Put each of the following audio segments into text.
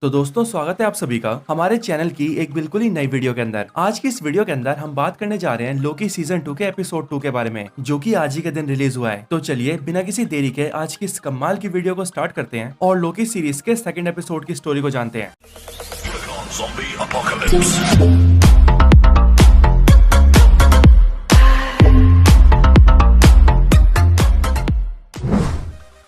तो दोस्तों स्वागत है आप सभी का हमारे चैनल की एक बिल्कुल ही नई वीडियो के अंदर। आज की इस वीडियो के अंदर हम बात करने जा रहे हैं लोकी सीजन 2 के एपिसोड 2 के बारे में, जो कि आज ही के दिन रिलीज हुआ है। तो चलिए बिना किसी देरी के आज की इस कमाल की वीडियो को स्टार्ट करते हैं और लोकी सीरीज के सेकंड एपिसोड की स्टोरी को जानते हैं। Zombie apocalypse.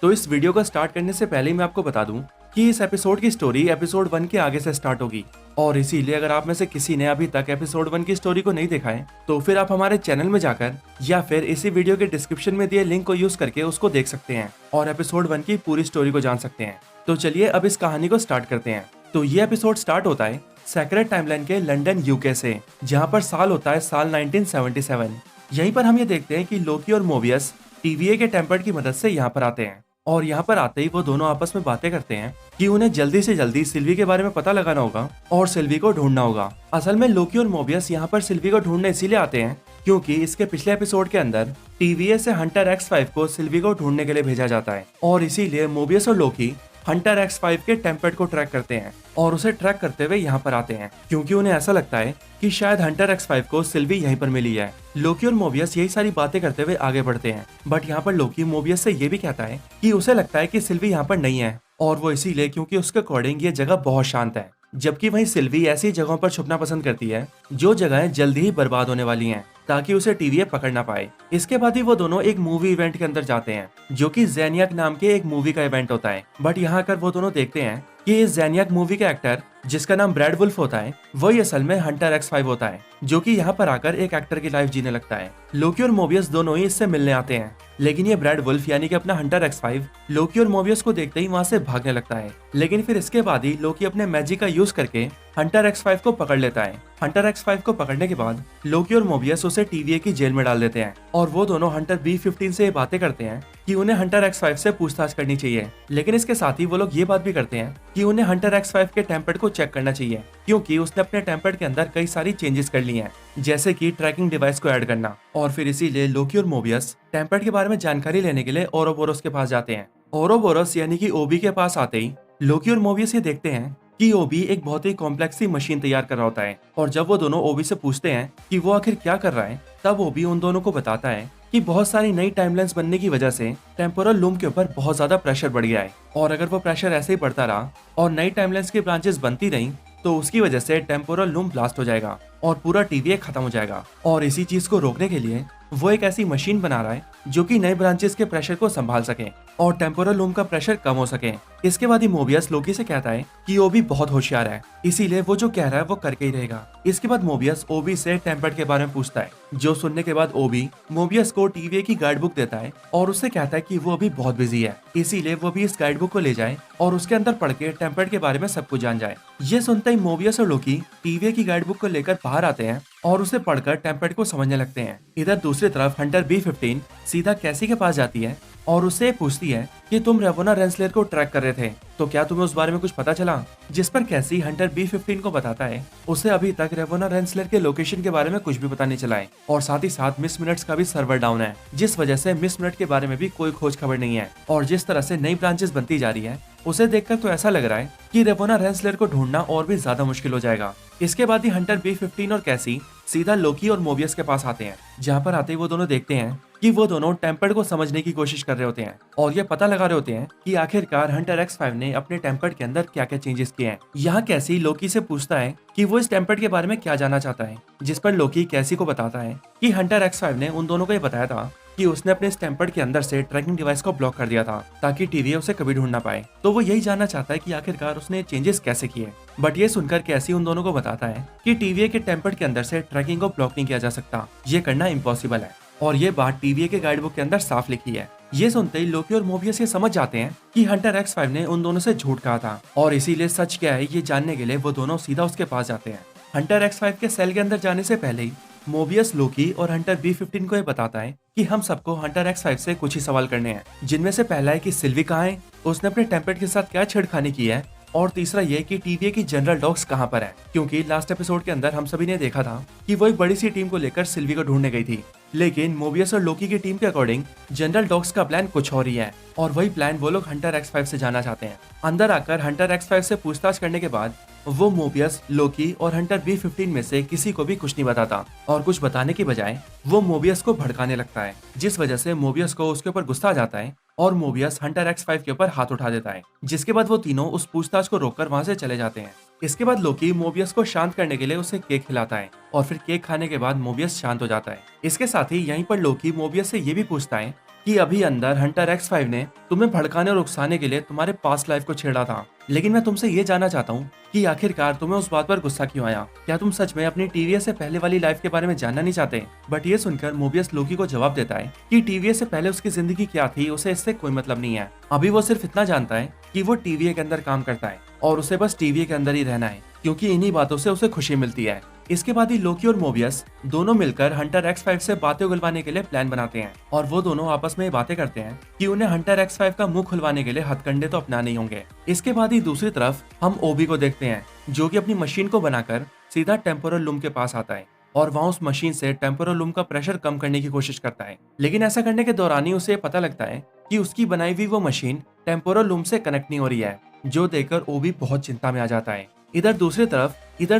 तो इस वीडियो को स्टार्ट करने से पहले मैं आपको बता दूं कि इस एपिसोड की स्टोरी एपिसोड 1 के आगे से स्टार्ट होगी, और इसीलिए अगर आप में से किसी ने अभी तक एपिसोड 1 की स्टोरी को नहीं देखा है तो फिर आप हमारे चैनल में जाकर या फिर इसी वीडियो के डिस्क्रिप्शन में दिए लिंक को यूज करके उसको देख सकते हैं और एपिसोड 1 की पूरी स्टोरी को जान सकते हैं। तो चलिए अब इस कहानी को स्टार्ट करते हैं। तो ये एपिसोड स्टार्ट होता है सेक्रेट टाइमलाइन के लंदन यूके से, जहाँ पर साल होता है साल 1977। यहीं पर हम ये देखते हैं कि लोकी और मोबियस टीवीए के टेम्पर्ड की मदद से यहाँ पर आते हैं, और यहाँ पर आते ही वो दोनों आपस में बातें करते हैं कि उन्हें जल्दी से जल्दी सिल्वी के बारे में पता लगाना होगा और सिल्वी को ढूंढना होगा। असल में लोकी और मोबियस यहाँ पर सिल्वी को ढूंढने इसीलिए आते हैं क्योंकि इसके पिछले एपिसोड के अंदर टीवीए से हंटर X5 को सिल्वी को ढूंढने के लिए भेजा जाता है, और इसीलिए मोबियस और लोकी हंटर X5 के टेम्पर्ड को ट्रैक करते हैं और उसे ट्रैक करते हुए यहाँ पर आते हैं क्योंकि उन्हें ऐसा लगता है कि शायद हंटर X5 को सिल्वी यहीं पर मिली है। लोकी और मोबियस यही सारी बातें करते हुए आगे बढ़ते हैं, बट यहाँ पर लोकी मोबियस से ये भी कहता है कि उसे लगता है कि सिल्वी यहाँ पर नहीं है, और वो इसीलिए क्योंकि उसके अकॉर्डिंग ये जगह बहुत शांत है, जबकि वहीं सिल्वी ऐसी जगहों पर छुपना पसंद करती है जो जगहें जल्दी ही बर्बाद होने वाली हैं ताकि उसे टीवीए पकड़ ना पाए। इसके बाद ही वो दोनों एक मूवी इवेंट के अंदर जाते हैं जो कि ज़ेनियाक नाम के एक मूवी का इवेंट होता है, बट यहाँ आकर वो दोनों देखते हैं कि इस ज़ेनियाक मूवी के एक्टर जिसका नाम ब्रैड वुल्फ होता है वही असल में हंटर X5 होता है, जो कि यहाँ पर आकर एक एक्टर की लाइफ जीने लगता है। लोकी और मोबियस दोनों ही इससे मिलने आते हैं, लेकिन ये ब्रैड वुल्फ यानी कि अपना हंटर X5 लोकी और मोबियस को देखते ही वहां से भागने लगता है, लेकिन फिर इसके बाद ही लोकी अपने मैजिक का यूज करके हंटर X5 को पकड़ लेता है। हंटर X5 को पकड़ने के बाद लोकी और मोबियस उसे टीवीए की जेल में डाल देते हैं, और वो दोनों हंटर B15 से ये बातें करते हैं कि उन्हें हंटर X5 से पूछताछ करनी चाहिए, लेकिन इसके साथ ही वो लोग ये बात भी करते हैं कि उन्हें हंटर X5 के टेम्पर्ड को चेक करना चाहिए क्योंकि उसने अपने टेम्पर्ड के अंदर कई सारी चेंजेस कर ली हैं, जैसे कि ट्रैकिंग डिवाइस को ऐड करना। और फिर इसीलिए लोकी और मोबियस टेम्पर्ड के बारे में जानकारी लेने के लिए ओरोबोरोस के पास जाते हैं। ओरोबोरोस यानी कि ओबी के पास आते ही लोकी और मोबियस ये देखते हैं कि ओबी एक बहुत ही कॉम्प्लेक्स सी मशीन तैयार कर रहा होता है, और जब वो दोनों ओबी से पूछते हैं कि वो आखिर क्या कर रहा है, तब ओबी उन दोनों को बताता है कि बहुत सारी नई टाइमलाइंस बनने की वजह से टेम्पोरल लूम के ऊपर बहुत ज्यादा प्रेशर बढ़ गया है, और अगर वो प्रेशर ऐसे ही बढ़ता रहा और नई टाइमलाइंस की ब्रांचेस बनती रहीं तो उसकी वजह से टेम्पोरल लूम ब्लास्ट हो जाएगा और पूरा टीवीए खत्म हो जाएगा। और इसी चीज को रोकने के लिए वो एक ऐसी मशीन बना रहा है जो कि नए ब्रांचेस के प्रेशर को संभाल सके और टेम्पोरल लूम का प्रेशर कम हो सके। इसके बाद ही मोबियस लोकी से कहता है कि ओबी बहुत होशियार है, इसीलिए वो जो कह रहा है वो करके ही रहेगा। इसके बाद मोबियस ओबी से टेम्पर्ड के बारे में पूछता है, जो सुनने के बाद ओबी मोबियस को टीवीए की गाइड बुक देता है और उससे कहता है कि वो अभी बहुत बिजी है, इसीलिए वो भी इस गाइड बुक को ले जाए और उसके अंदर पढ़ के टेम्पर्ड के बारे में सब कुछ जान जाए। ये सुनते ही मोबियस और लोकी टीवीए की गाइड बुक को लेकर बाहर आते हैं और उसे पढ़कर टेम्पर्ड को समझने लगते हैं। इधर दूसरी तरफ हंटर B15 सीधा कैसी के पास जाती है और उससे पूछती है कि तुम रेवोना रेंसलर को ट्रैक कर रहे थे, तो क्या तुम्हें उस बारे में कुछ पता चला? जिस पर कैसी हंटर B15 को बताता है उसे अभी तक रेवोना रेंसलर के लोकेशन के बारे में कुछ भी पता नहीं चला है, और साथ ही साथ मिस मिनट्स का भी सर्वर डाउन है, जिस वजह से मिस मिनट के बारे में भी कोई खोज खबर नहीं है। और जिस तरह से नई ब्रांचेस बनती जा रही है उसे देखकर तो ऐसा लग रहा है कि रेवोना रेंसलर को ढूंढना और भी ज्यादा मुश्किल हो जाएगा। इसके बाद ही हंटर B15 और कैसी सीधा लोकी और मोबियस के पास आते हैं, जहाँ पर आते ही वो दोनों देखते हैं कि वो दोनों टेम्पर्ड को समझने की कोशिश कर रहे होते हैं और ये पता लगा रहे होते हैं कि आखिरकार हंटर X5 ने अपने टेम्पर्ड के अंदर क्या क्या चेंजेस किए हैं। यहाँ कैसी लोकी से पूछता है कि वो इस टेम्पर्ड के बारे में क्या जानना चाहता है, जिस पर लोकी कैसी को बताता है कि हंटर X5 ने उन दोनों को ये बताया था कि उसने अपने इस टेम्पर्ड के अंदर से ट्रैकिंग डिवाइस को ब्लॉक कर दिया था ताकि टीवीए उसे कभी ढूंढ ना पाए। तो वो यही जानना चाहता है कि आखिरकार उसने चेंजेस कैसे किए, बट ये सुनकर कैसी उन दोनों को बताता है कि टीवीए के टेम्पर्ड के अंदर से ट्रैकिंग को ब्लॉक नहीं किया जा सकता, ये करना इम्पॉसिबल है, और ये बात टीवीए के गाइड बुक के अंदर साफ लिखी है। ये सुनते ही लोकी और मोबियस ये समझ जाते हैं कि हंटर X5 ने उन दोनों से झूठ कहा था, और इसीलिए सच क्या है ये जानने के लिए वो दोनों सीधा उसके पास जाते हैं। हंटर X5 के सेल के अंदर जाने से पहले ही मोबियस लोकी और हंटर B15 को ये बताता है कि हम सबको हंटर X5 से कुछ ही सवाल करने हैं, जिनमें से पहला है कि सिल्वी कहाँ है, उसने अपने टेम्पर्ड के साथ क्या छेड़खानी की है, और तीसरा ये कि टीवीए की जनरल डॉग्स कहाँ पर है, क्योंकि लास्ट एपिसोड के अंदर हम सभी ने देखा था कि वो एक बड़ी सी टीम को लेकर सिल्वी को ढूंढने गई थी, लेकिन मोबियस और लोकी की टीम के अकॉर्डिंग जनरल डॉग्स का प्लान कुछ और ही है और वही प्लान वो लोग हंटर X5 से जाना चाहते हैं। अंदर आकर हंटर X5 से पूछताछ करने के बाद वो मोबियस, लोकी और हंटर B15 में से किसी को भी कुछ नहीं बताता और कुछ बताने की बजाय वो मोबियस को भड़काने लगता है, जिस वजह से मोबियस को उसके ऊपर गुस्सा आ जाता है और मोबियस हंटर X5 के ऊपर हाथ उठा देता है, जिसके बाद वो तीनों उस पूछताछ को रोककर वहां से चले जाते हैं। इसके बाद लोकी मोबियस को शांत करने के लिए उसे केक खिलाता है और फिर केक खाने के बाद मोबियस शांत हो जाता है। इसके साथ ही यहीं पर लोकी मोबियस से ये भी पूछता है कि अभी अंदर हंटर X5 ने तुम्हें भड़काने और उकसाने के लिए तुम्हारे पास्ट लाइफ को छेड़ा था, लेकिन मैं तुमसे ये जानना चाहता हूँ कि आखिरकार तुम्हें उस बात पर गुस्सा क्यों आया? क्या तुम सच में अपनी टीवीए से पहले वाली लाइफ के बारे में जानना नहीं चाहते? बट ये सुनकर मोबियस लोकी को जवाब देता है कि टीवीए से पहले उसकी जिंदगी क्या थी उसे इससे कोई मतलब नहीं है। अभी वो सिर्फ इतना जानता है कि वो टीवीए के अंदर काम करता है और उसे बस टीवीए के अंदर ही रहना है, क्योंकि इन्हीं बातों से उसे खुशी मिलती है। इसके बाद ही लोकी और मोबियस दोनों मिलकर हंटर X5 से बातें उगलवाने के लिए प्लान बनाते हैं और वो दोनों आपस में बातें करते हैं कि उन्हें हंटर X5 का मुंह खुलवाने के लिए हथकंडे तो अपनाने ही होंगे। इसके बाद ही दूसरी तरफ हम ओबी को देखते हैं, जो कि अपनी मशीन को बनाकर सीधा टेम्पोरल लूम के पास आता है और वहाँ उस मशीन से टेम्पोरल लूम का प्रेशर कम करने की कोशिश करता है, लेकिन ऐसा करने के दौरान ही उसे पता लगता है कि उसकी बनाई हुई वो मशीन टेम्पोरल लूम से कनेक्ट नहीं हो रही है, जो देखकर ओबी बहुत चिंता में आ जाता है। इधर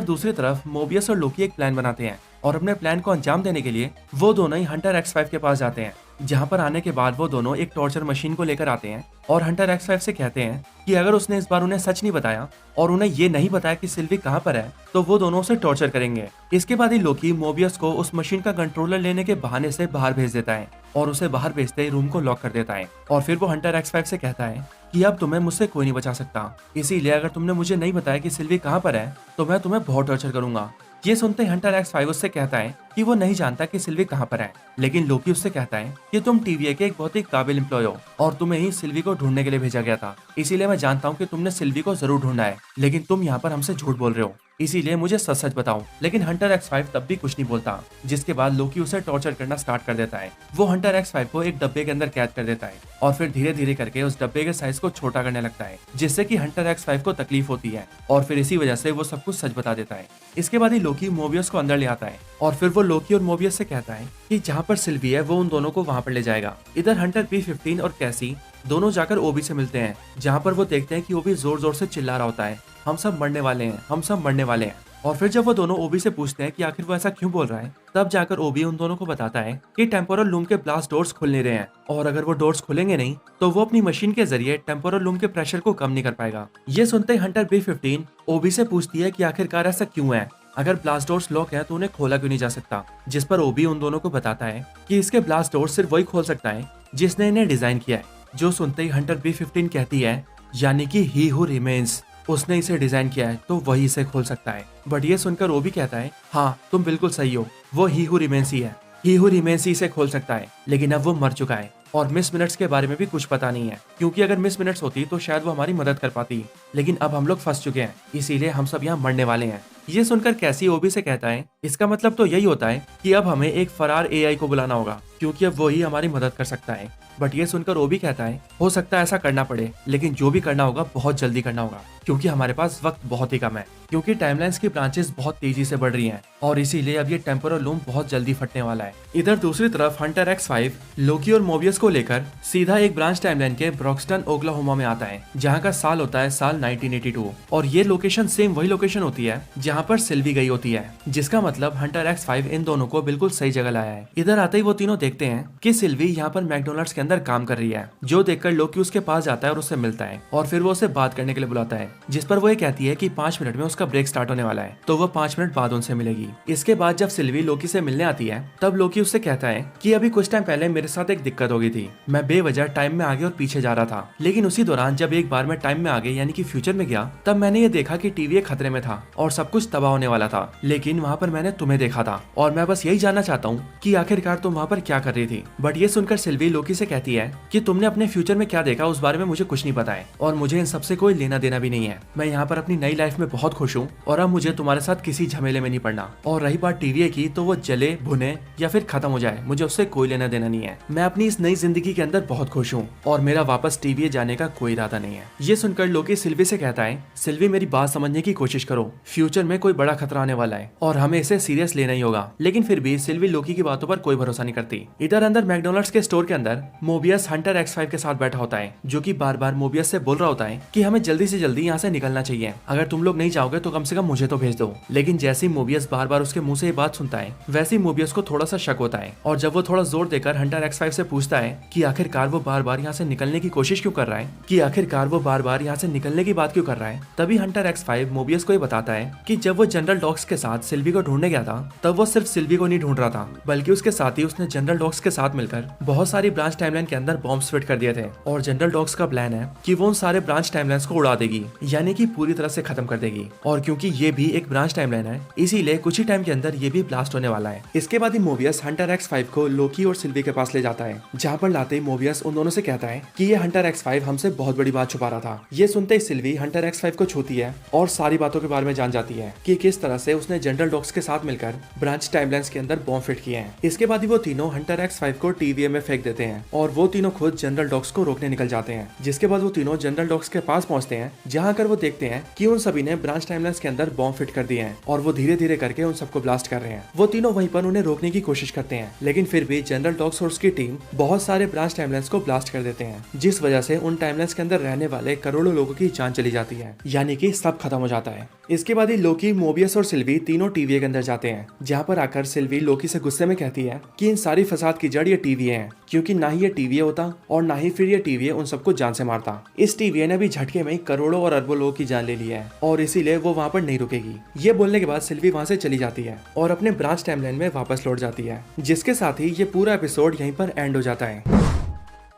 दूसरी तरफ मोबियस और लोकी एक प्लान बनाते हैं और अपने प्लान को अंजाम देने के लिए वो दोनों ही हंटर X5 के पास जाते हैं, जहां पर आने के बाद वो दोनों एक टॉर्चर मशीन को लेकर आते हैं और हंटर X5 से कहते हैं कि अगर उसने इस बार उन्हें सच नहीं बताया और उन्हें ये नहीं बताया कि सिल्वी कहाँ पर है तो वो दोनों उसे टॉर्चर करेंगे। इसके बाद ही लोकी मोबियस को उस मशीन का कंट्रोलर लेने के बहाने से बाहर भेज देता है और उसे बाहर भेजते ही रूम को लॉक कर देता है और फिर वो हंटर X5 से कहता है कि अब तुम्हें मुझसे कोई नहीं बचा सकता, इसीलिए अगर तुमने मुझे नहीं बताया कि सिल्वी कहाँ पर है तो मैं तुम्हें बहुत टॉर्चर करूंगा। ये सुनते ही हंटर X5 उससे कहता है कि वो नहीं जानता कि सिल्वी कहाँ पर है, लेकिन लोकी उससे कहता है कि तुम टीवीए के एक बहुत ही काबिल एम्प्लॉय हो और तुम्हें ही सिल्वी को ढूंढने के लिए भेजा गया था, इसीलिए मैं जानता हूँ कि तुमने सिल्वी को जरूर ढूंढा है, लेकिन तुम यहाँ पर हमसे झूठ बोल रहे हो, इसीलिए मुझे सच सच बताओ। लेकिन हंटर X5 तब भी कुछ नहीं बोलता, जिसके बाद लोकी उसे टॉर्चर करना स्टार्ट कर देता है। वो हंटर X5 को एक डब्बे के अंदर कैद कर देता है और फिर धीरे धीरे करके उस डब्बे के साइज को छोटा करने लगता है, जिससे कि हंटर X5 को तकलीफ होती है और फिर इसी वजह से वो सब कुछ सच बता देता है। इसके बाद ही लोकी मोबियस को अंदर ले आता है और फिर वो लोकी और मोबियस से कहता है कि जहाँ पर सिल्वी है वो उन दोनों को वहाँ पर ले जाएगा। इधर हंटर B15 और कैसी दोनों जाकर ओबी से मिलते हैं, जहाँ पर वो देखते हैं कि ओबी जोर जोर से चिल्ला रहा होता है, हम सब मरने वाले हैं, हम सब मरने वाले हैं। और फिर जब वो दोनों ओबी से पूछते हैं कि आखिर वो ऐसा क्यों बोल रहा है, तब जाकर ओबी उन दोनों को बताता है कि टेम्पोरल लूम के ब्लास्ट डोर्स खुल नहीं रहे हैं और अगर वो डोर्स खुलेंगे नहीं तो वो अपनी मशीन के जरिए टेम्पोरल लूम के प्रेशर को कम नहीं कर पाएगा। ये सुनते ही हंटर B15 ओबी से पूछती है कि आखिरकार ऐसा क्यों है, अगर ब्लास्ट डोर्स लॉक है तो उन्हें खोला क्यों नहीं जा सकता, जिस पर ओबी उन दोनों को बताता है कि इसके ब्लास्ट डोर्स सिर्फ वही खोल सकता है जिसने इन्हें डिजाइन किया है। जो सुनते ही हंटर B15 कहती है यानी कि ही हु रिमेन्स, उसने इसे डिजाइन किया है तो वही इसे खोल सकता है। बट ये सुनकर वो भी कहता है हाँ तुम बिल्कुल सही हो, वो ही हु रिमेन्स ही है, ही हु रिमेन्स ही इसे खोल सकता है, लेकिन अब वो मर चुका है और मिस मिनट्स के बारे में भी कुछ पता नहीं है, क्योंकि अगर मिस मिनट्स होती तो शायद वो हमारी मदद कर पाती, लेकिन अब हम लोग फंस चुके हैं, इसीलिए हम सब यहाँ मरने वाले हैं। ये सुनकर कैसी ओबी से कहता है इसका मतलब तो यही होता है कि अब हमें एक फरार AI को बुलाना होगा, क्योंकि अब वो ही हमारी मदद कर सकता है। बट ये सुनकर ओबी कहता है हो सकता है ऐसा करना पड़े, लेकिन जो भी करना होगा बहुत जल्दी करना होगा, क्योंकि हमारे पास वक्त बहुत ही कम है, क्योंकि टाइमलाइंस की ब्रांचेस बहुत तेजी से बढ़ रही हैं और इसीलिए अब ये टेम्पोरल लूम बहुत जल्दी फटने वाला है। इधर दूसरी तरफ हंटर X5 लोकी और मोबियस को लेकर सीधा एक ब्रांच टाइमलाइन के ब्रॉक्सटन ओक्लाहोमा में आता है, जहाँ का साल होता है साल 1982 और ये लोकेशन सेम वही लोकेशन होती है जहाँ पर सिल्वी गई होती है, जिसका मतलब हंटर X5 इन दोनों को बिल्कुल सही जगह लाया है। इधर आते ही वो तीनों देखते हैं कि सिल्वी यहाँ पर मैकडोनल्ड्स के अंदर काम कर रही है, जो देखकर लोकी उसके पास जाता है और उससे मिलता है और फिर वो उसे बात करने के लिए बुलाता है, जिस पर वो ये कहती है कि 5 मिनट में उसका ब्रेक स्टार्ट होने वाला है, तो वो 5 मिनट बाद उनसे मिलेगी। इसके बाद जब सिल्वी लोकी से मिलने आती है तब लोकी उससे कहता है कि अभी कुछ टाइम पहले मेरे साथ एक दिक्कत हो गई थी, मैं बेवजह टाइम में आगे और पीछे जा रहा था, लेकिन उसी दौरान जब एक बार मैं टाइम में आगे यानी कि फ्यूचर में गया तब मैंने ये देखा कि टीवीए खतरे में था और सब कुछ तबाह होने वाला था, लेकिन वहाँ पर मैंने तुम्हें देखा था और मैं बस यही जानना चाहता हूँ कि आखिरकार तुम वहाँ पर क्या क्या कर रही थी। बट ये सुनकर सिल्वी लोकी से कहती है कि तुमने अपने फ्यूचर में क्या देखा उस बारे में मुझे कुछ नहीं पता है और मुझे इन सबसे कोई लेना देना भी नहीं है। मैं यहाँ पर अपनी नई लाइफ में बहुत खुश हूँ और अब मुझे तुम्हारे साथ किसी झमेले में नहीं पड़ना। और रही बात टीवीए की, तो वो जले भुने या फिर खत्म हो जाए, मुझे उससे कोई लेना देना नहीं है। मैं अपनी इस नई जिंदगी के अंदर बहुत खुश हूँ और मेरा वापस टीवीए जाने का कोई इरादा नहीं है। ये सुनकर लोकी सिल्वी से कहता है, सिल्वी मेरी बात समझने की कोशिश करो, फ्यूचर में कोई बड़ा खतरा आने वाला है और हमें इसे सीरियस लेना ही होगा। लेकिन फिर भी सिल्वी लोकी की बातों पर कोई भरोसा नहीं करती। इधर अंदर मैकडोनल्ड्स के स्टोर के अंदर मोबियस हंटर X5 के साथ बैठा होता है, जो कि बार बार मोबियस से बोल रहा होता है कि हमें जल्दी से जल्दी यहाँ से निकलना चाहिए। अगर तुम लोग नहीं जाओगे तो कम से कम मुझे तो भेज दो। लेकिन जैसे ही मोबियस बार बार उसके मुंह से ये बात सुनता है, वैसे ही मोबियस को थोड़ा सा शक होता है और जब वो थोड़ा जोर देकर हंटर X5 से पूछता है कि आखिरकार वो बार बार यहाँ से निकलने की कोशिश क्यों कर रहा है, कि आखिरकार वो बार बार यहाँ से निकलने की बात क्यों कर रहा है, तभी हंटर X5 मोबियस को ये बताता है कि जब वो जनरल डॉग्स के साथ सिल्वी को ढूंढने गया था, तब वो सिर्फ सिल्वी को नहीं ढूंढ रहा था, बल्कि उसके साथ ही उसने जनरल डॉग्स के साथ मिलकर बहुत सारी ब्रांच टाइमलाइन के अंदर बॉम्ब्स फिट कर दिए थे। और जनरल डॉग्स का प्लान है कि वो उन सारे ब्रांच टाइमलाइंस को उड़ा देगी, यानी कि पूरी तरह से खत्म कर देगी। और क्योंकि ये भी एक ब्रांच टाइमलाइन है, इसीलिए कुछ ही टाइम के अंदर ये भी ब्लास्ट होने वाला है। इसके बाद ही मोबियस हंटर X5 को लोकी और सिल्वी के पास ले जाता है, जहाँ पर लाते ही मोबियस उन दोनों से कहता है कि ये हंटर X5 हमसे बहुत बड़ी बात छुपा रहा था। ये सुनते ही सिल्वी हंटर X5 को छूती है और सारी बातों के बारे में जान जाती है कि किस तरह से उसने जनरल डॉग्स के साथ मिलकर ब्रांच टाइमलाइंस के अंदर बॉम्ब फिट किए हैं। इसके बाद ही वो तीनों हंटर X5 को टीवीए में फेंक देते हैं और वो तीनों खुद जनरल डॉग्स को रोकने निकल जाते हैं। जिसके बाद वो तीनों जनरल डॉग्स के पास पहुंचते हैं, जहां कर वो देखते हैं कि उन सभी ने ब्रांच टाइमलाइंस के अंदर बॉम्ब फिट कर दिए हैं और वो धीरे धीरे करके उन सबको ब्लास्ट कर रहे हैं। वो तीनों वहीं पर उन्हें रोकने की कोशिश करते हैं, लेकिन फिर भी जनरल डॉग्स और उसकी टीम बहुत सारे ब्रांच टाइमलाइंस को ब्लास्ट कर देते हैं, जिस वजह से उन टाइमलाइंस के अंदर रहने वाले करोड़ों लोगों की जान चली जाती है, यानी कि सब खत्म हो जाता है। इसके बाद ही लोकी, मोबियस और सिल्वी तीनों टीवीए के अंदर जाते हैं, जहाँ पर आकर सिल्वी लोकी से गुस्से में कहती है कि इन सारी फसाद की जड़ ये टीवीए है, क्योंकि ना ही ये टीवीए होता और ना ही फिर ये टीवीए उन सबको जान से मारता। इस टीवीए ने भी झटके में करोड़ों और अरबों लोगों की जान ले ली है और इसीलिए वो वहाँ पर नहीं रुकेगी। ये बोलने के बाद सिल्वी वहाँ से चली जाती है और अपने ब्रांच टाइमलाइन में वापस लौट जाती है, जिसके साथ ही ये पूरा एपिसोड यहीं पर एंड हो जाता है।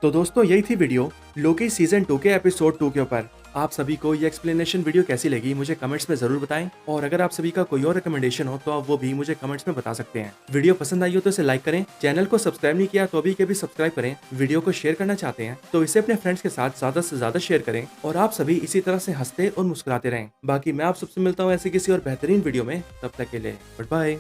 तो दोस्तों यही थी वीडियो लोकी सीजन 2 के एपिसोड 2 के ऊपर। आप सभी को ये एक्सप्लेनेशन वीडियो कैसी लगी मुझे कमेंट्स में जरूर बताएं, और अगर आप सभी का कोई और रिकमेंडेशन हो तो आप वो भी मुझे कमेंट्स में बता सकते हैं। वीडियो पसंद आई हो तो इसे लाइक करें, चैनल को सब्सक्राइब नहीं किया तो अभी के भी सब्सक्राइब करें। वीडियो को शेयर करना चाहते हैं तो इसे अपने फ्रेंड्स के साथ ज्यादा से ज्यादा शेयर करें, और आप सभी इसी तरह से हंसते और मुस्कुराते रहें। बाकी मैं आप सबसे मिलता हूँ ऐसे किसी और बेहतरीन वीडियो में, तब तक के लिए गुड बाय।